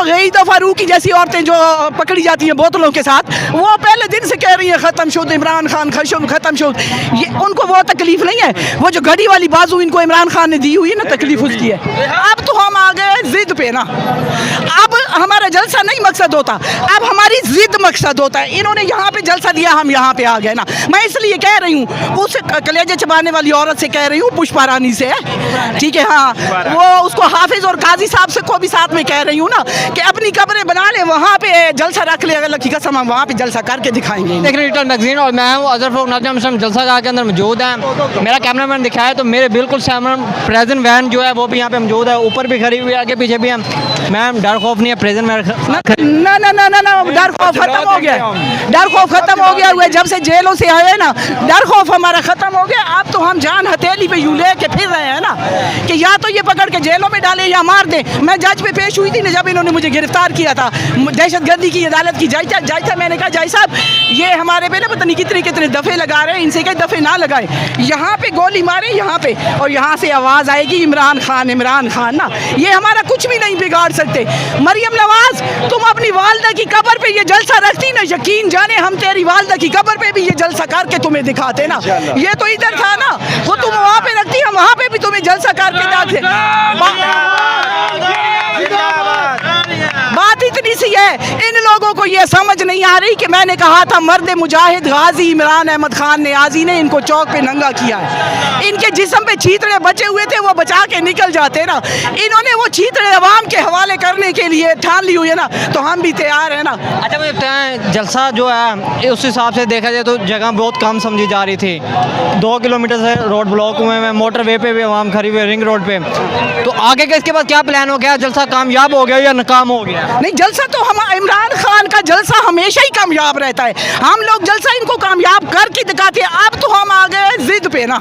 गईदा फारूकी जैसी औरतें जो पकड़ी जाती हैं बोतलों के साथ, वो पहले दिन से कह रही हैं ख़त्म शुद इमरान खान, ख़त्म शुद। ये उनको वो तकलीफ़ नहीं है, वो जो घड़ी वाली बाजू इनको इमरान खान ने दी हुई है ना, तकलीफ़ उसकी है। अब तो हम आ गए ज़िद पे ना, अब हमारा जलसा नहीं मकसद होता, अब हमारी ज़िद मकसद होता है। इन्होंने यहाँ पे जलसा दिया, हम यहाँ पे आ गए ना। मैं इसलिए कह रही हूँ, उस कलेजे चबाने वाली औरत से कह रही हूँ, पुष्पा रानी से, ठीक है, हाँ, वो उसको हाफिज और काजी साहब से को भी साथ में कह रही हूँ ना कि अपनी कब्रें बना ले, वहाँ पे जलसा रख ले, अगर की कसम हम वहाँ पे जलसा करके दिखाएंगे। देख रहे हैं मैगजीन और मैं हूँ अजहर फ़ारूक नाज़िम जलसा गाह के अंदर मौजूद है। मेरा कैमरामैन दिखाया तो मेरे बिल्कुल सामने प्रेजेंट वैन जो है वो भी यहाँ पे मौजूद है, ऊपर भी खड़ी हुई है, आगे पीछे भी है। मैम डर खौफ नहीं है प्रेजेंट वैन? ना ना ना ना ना, डर खौफ खत्म हो गया, डर खौफ खत्म हो गया हुआ। जब से जेलों से आए ना, डर खौफ हमारा खत्म हो गया। अब तो हम जान हथेली पे यूं लेके फिर रहे हैं ना कि या तो ये पकड़ के जेलों में डाले या मार दे। मैं जज पे पेश हुई थी ना जब इन्होंने मुझे गिरफ्तार किया था, दहशतगर्दी की अदालत की जज था। मैंने कहा जज साहब ये हमारे पे ना पता नहीं कितने कितने दफ़े लगा रहे हैं, इनसे कई दफ़े ना लगाए, यहाँ पे गोली मारे यहाँ पे, और यहाँ से आवाज़ आएगी इमरान खान इमरान खान ना, ये हमारा कुछ भी नहीं बिगाड़ सकते। मरियम नवाज तुम अपनी वालदा की कब्र पे ये जलसा रखती ना, यकीन जाने हम तेरी वालदा की कब्र पे भी ये जलसा करके तुम्हें दिखाते ना। ये तो इधर था ना, वो तुम वहाँ पे रखती, हम वहाँ पे भी तुम्हें जलसा करके दिखाते। बात इतनी सी है, इन लोगों को ये समझ नहीं आ रही कि मैंने कहा था मर्द मुजाहिद गाजी इमरान अहमद खान नियाजी ने इनको चौक पे नंगा किया है। इनके जिस्म पे छींतड़े बचे हुए थे, वो बचा के निकल जाते ना। इन्होंने वो छींतड़े अवाम के हवाले करने के लिए ठान ली हुई है ना, तो हम भी तैयार है ना। अच्छा मुझे जलसा जो है उस हिसाब से देखा जाए तो जगह बहुत कम समझी जा रही थी। 2 किलोमीटर से रोड ब्लॉक हुए हैं, मोटरवे पे भी आवाम खड़ी हुई है, रिंग रोड पे। तो आगे का इसके बाद क्या प्लान हो गया? जलसा कामयाब हो गया या नाकाम हो गया? नहीं, जलसा तो हम इमरान खान का जलसा हमेशा ही कामयाब रहता है। हम लोग जलसा इनको कामयाब करके दिखाते हैं। अब तो हम आ गए जिद पे ना,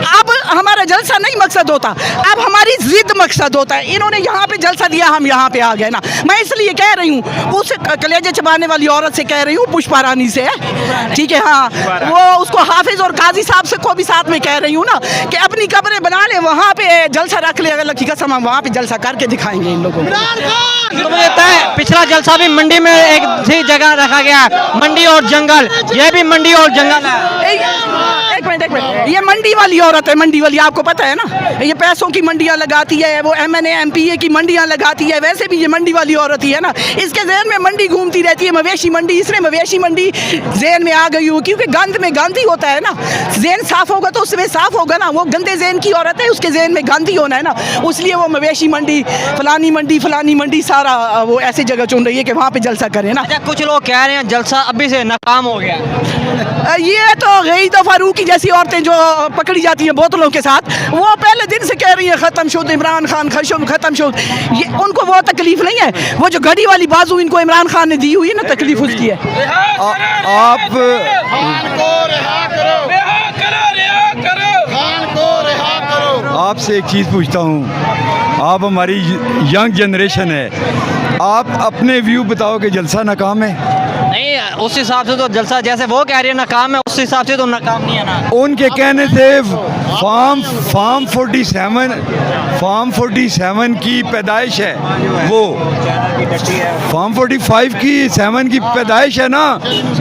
अब हमारा जलसा नहीं मकसद होता, अब हमारी जिद मकसद होता है। इन्होंने यहाँ पे जलसा दिया, हम यहाँ पे आ गए ना। मैं इसलिए कह रही हूँ, उस कलेजे चबाने वाली औरत से कह रही हूँ, पुष्पा रानी से, ठीक है, हाँ, वो उसको हाफिज और काजी साहब से को भी साथ में कह रही हूँ ना कि अपनी कब्रें बना ले, वहाँ पे जलसा रख ले, अगर की कसम हम वहाँ पे जलसा करके दिखाएंगे इन लोगों को। तो मुझे लगता है पिछला जलसा भी मंडी में एक सी जगह रखा गया है, मंडी और जंगल। ये भी मंडी और जंगल है। एक मिनट, ये मंडी वाली औरत है, मंडी वाली, आपको पता है ना, ये पैसों की मंडियां लगाती है, वो MNA MPA की मंडियां लगाती है। वैसे भी ये मंडी वाली औरत ही है ना, इसके जहन में मंडी घूमती रहती है, मवेशी मंडी। इसने मवेशी मंडी जहन में आ गई हो, क्योंकि गंद में गांधी होता है ना। जहन साफ होगा तो उसमें साफ होगा ना। वो गंदे जहन की औरत है, उसके जहन में गांधी होना है ना, इसलिए वो मवेशी मंडी, फलानी मंडी सारा वो ऐसी जगह चुन रही है कि वहाँ पे जलसा करे ना। अच्छा, कुछ लोग कह रहे हैं जलसा अभी से नाकाम हो गया। ये तो गईदा फारूकी जैसी औरतें जो पकड़ी जाती हैं बोतलों के साथ, वो पहले दिन से कह रही हैं ख़त्म शुद इमरान खान, ख़त्म शुद। ये उनको वो तकलीफ़ नहीं है, वो जो घड़ी वाली बाजू इनको इमरान खान ने दी हुई है ना, तकलीफ़ उसकी है। आपसे एक चीज़ पूछता हूँ, आप हमारी यंग जनरेशन है, आप अपने व्यू बताओ कि जलसा नाकाम है? नहीं, उस हिसाब से तो जलसा जैसे वो कह रही है नाकाम है, उस हिसाब से तो नाकाम नहीं है ना। उनके कहने से फार्म 47 की पैदाइश है, वो फार्म 45 की 7 की पैदाइश है ना,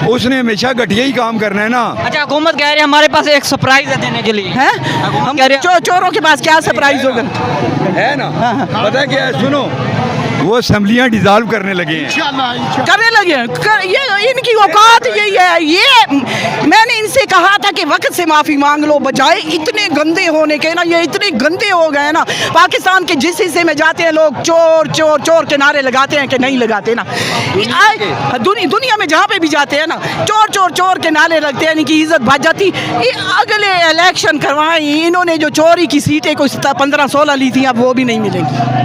उसने हमेशा घटिया ही काम करना है ना। अच्छा, हुकूमत कह रही है हमारे पास एक सरप्राइज है देने के लिए, हैं? हम कह रहे हैं चोरों के पास क्या सरप्राइज होगा, है ना? पता क्या है, सुनो, वो असम्बलियाँ डिज़ाल्व करने लगे हैं, करने लगे हैं। ये इनकी औकात यही है। ये मैंने इनसे कहा था कि वक्त से माफ़ी मांग लो, बजाय इतने गंदे होने के ना। ये इतने गंदे हो गए ना, पाकिस्तान के जिस हिस्से में जाते हैं लोग चोर चोर चोर के नारे लगाते हैं कि नहीं लगाते ना। दुनिया में जहाँ पे भी जाते हैं ना, चोर चोर चोर के नारे लगते हैं, इनकी इज्जत भाग जाती। अगले इलेक्शन करवाएं, इन्होंने जो चोरी की सीटें को 15-16 ली थी, अब वो भी नहीं मिलेंगी।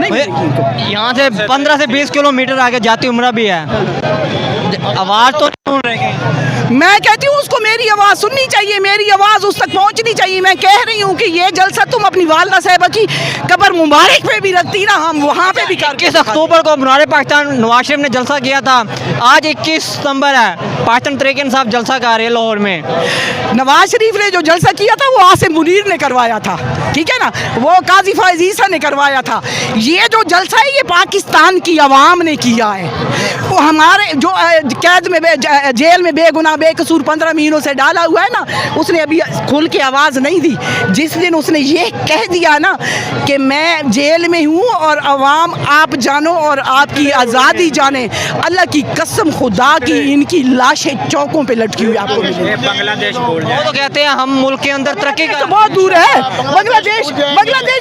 यहाँ से 15 से 20 किलोमीटर आगे जाती उम्र भी है, आवाज़ तो नहीं सुन रहे। मैं कहती हूँ उसको मेरी आवाज़ सुननी चाहिए, मेरी आवाज़ उस तक पहुँचनी चाहिए। मैं कह रही हूँ कि ये जलसा तुम अपनी वालदा साहिबा की कब्र मुबारक पे भी रखती ना, हम वहाँ पे भी करके 21 अक्टूबर को मीनार पाकिस्तान नवाज शरीफ ने जलसा किया था, आज 21 सितंबर है, पाकिस्तान तहरीक इंसाफ जलसा कर रही है लाहौर में। नवाज शरीफ ने जो जलसा किया था वो आसिम मुनीर ने करवाया था, ठीक है ना, वो काजी फैज़ ईसा ने करवाया था। ये जो जलसा है ये पाकिस्तान की आवाम ने किया है। वो हमारे जो कैद में जेल में बेगुनाह बेकसूर 15 महीनों से डाला हुआ है ना, उसने अभी खुल के आवाज़ नहीं दी। जिस दिन उसने ये कह दिया ना कि मैं जेल में हूँ और आवाम आप जानो और आपकी आज़ादी जाने, अल्लाह की कसम खुदा की इनकी लाशें चौकों पे लटकी हुई आपको मिलेंगी। बांग्लादेश बोल वो तो कहते हैं हम मुल्क के अंदर तरक्की तो कर बहुत दूर है बांग्लादेश।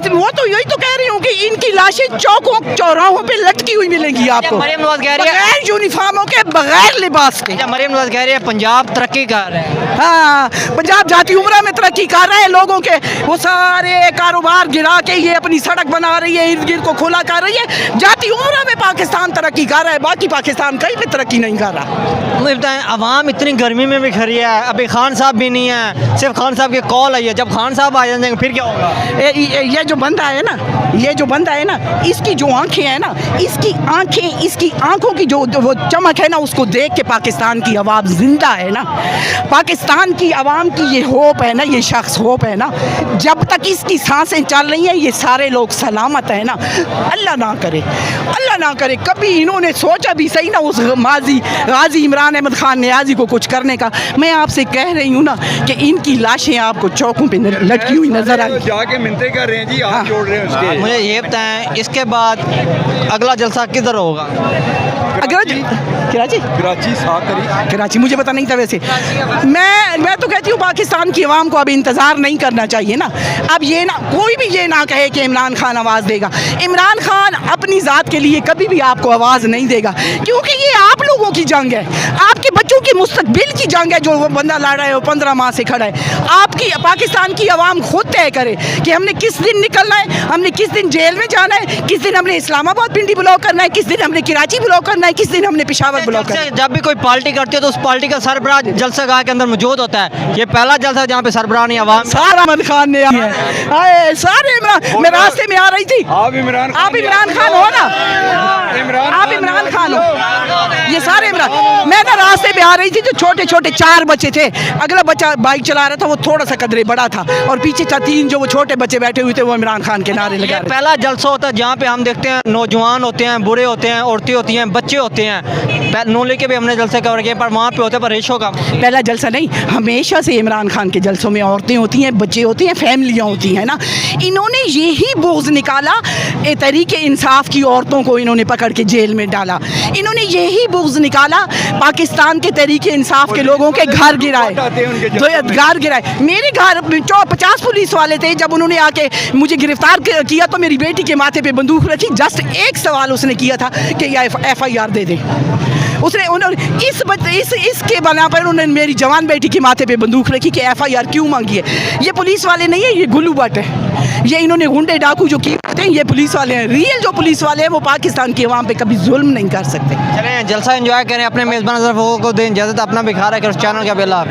वो तो यही तो कह रही हूँ कि इनकी लाशें चौकों चौराहों पे लटकी हुई मिलेंगी आपको, मरियम नवाज कह रही है, बगैर यूनिफॉर्मों के, बगैर लिबास के। मरियम नवाज कह रही है पंजाब तरक्की कर रहा है। हाँ, पंजाब जाती उम्रा में तरक्की कर रहे हैं लोगों के, वो सारे कारोबार गिरा के ये अपनी सड़क बना रही है, इर्द गिर्द को खुला कर रही है। जाती उम्रा में पाकिस्तान तरक्की कर रहा है, बाकी पाकिस्तान कहीं भी तरक्की नहीं कर रहा। मुझे बताएं, आवाम इतनी गर्मी में भी खड़ी है, अभी खान साहब भी नहीं है, सिर्फ खान साहब की कॉल आई है। जब खान साहब आ जाएंगे फिर क्या होगा? ये जो बंदा है ना, ये जो बंदा है ना, इसकी जो आंखें हैं ना, इसकी आंखें, इसकी आंखों की जो वो चमक है ना, उसको देख के पाकिस्तान की आवाम जिंदा है ना। पाकिस्तान की आवाम की ये होप है ना, ये शख्स होप है ना। जब तक इसकी सांसें चल रही हैं ये सारे लोग सलामत है ना। अल्लाह ना करे, अल्लाह ना करे कभी इन्होंने सोचा भी सही ना उस माजी गाजी इमरान अहमद खान नियाजी को कुछ करने का। मैं आपसे कह रही हूँ ना कि इनकी लाशें आपको चौकों पे लटकी हुई नजर आई। जाके मिन्नतें कर रहे हैं जी, हाथ जोड़ रहे हैं उसके। मुझे ये बताएं, इसके बाद अगला जलसा किधर होगा? कराची, कराची 7 तारीख। कराची मुझे पता नहीं था वैसे। मैं तो कहती हूँ पाकिस्तान की आवाम को अब इंतज़ार नहीं करना चाहिए ना। अब ये ना कोई भी ये ना कहे कि इमरान खान आवाज़ देगा। इमरान खान अपनी ज़ात के लिए कभी भी आपको आवाज़ नहीं देगा, क्योंकि ये आप लोगों की जंग है, आपके बच्चों की मुस्तकबिल की जंग है। जो वो बंदा लड़ रहा है वो 15 माह से खड़ा है। आपकी पाकिस्तान की आवाम खुद तय करे कि हमने किस दिन निकलना है, हमने किस दिन जेल में जाना है, किस दिन हमने इस्लामाबाद पिंडी ब्लॉक करना है, किस दिन हमने कराची ब्लॉक करना है, किस दिन हमने पेशावर ब्लॉक करना है। जब भी कोई पार्टी करती है तो उस पार्टी का सरबराह जलसागाह के अंदर मौजूद होता है। ये पहला जलसा है जहाँ पे सरबराह नहीं आवाम। सारा अहमद खान ने आए सारे इमरान, मैं रास्ते में आ रही थी। आप इमरान खान हो ना, आप इमरान खान हो, ये सारे इमरान। मैं ना रास्ते में आ रही थी तो छोटे छोटे 4 बच्चे थे। अगला बच्चा बाइक चला रहा था, वो थोड़ा सा कदरे बड़ा था, और पीछे 3 जो वो छोटे बच्चे बैठे हुए थे वो इमरान खान के नारे लगा रहे थे। पहला जलसा होता है जहाँ पे हम देखते हैं नौजवान होते हैं, बूढ़े होते हैं, औरतें होती हैं, बच्चे होते हैं। नोले के भी हमने जलसे कवर किए, पर वहाँ पे होते पर रेशो का पहला जलसा नहीं, हमेशा से इमरान खान के जलसों में औरतें होती हैं, बच्चे होते हैं, फैमिलियाँ होती हैं ना। इन्होंने यही बोझ निकाला, तहरीक इंसाफ की औरतों को इन्होंने पकड़ के जेल में डाला। इन्होंने यही बोझ निकाला, पाकिस्तान के तहरीक इंसाफ के लोगों के घर गिराए, घर गिराए। मेरे घर 50 पुलिस वाले थे। जब उन्होंने आके मुझे गिरफ्तार किया तो मेरी बेटी के माथे पे बंदूक रखी। जस्ट एक सवाल उसने किया था कि ये FIR दे दे। उन्होंने इसके बना पर उन्होंने मेरी जवान बेटी के माथे पे बंदूक रखी कि FIR क्यों मांगी है। ये पुलिस वाले नहीं है, ये गुल्लू बट है। ये इन्होंने गुंडे डाकू जो किए हैं ये पुलिस वाले हैं। रियल जो पुलिस वाले हैं वो पाकिस्तान की आवाम पे कभी जुल्म नहीं कर सकते। चलें जलसा एंजॉय करें, अपने मेज़बान को दें इजाज़त, अपना भी खा रहा है, चैनल का बेला।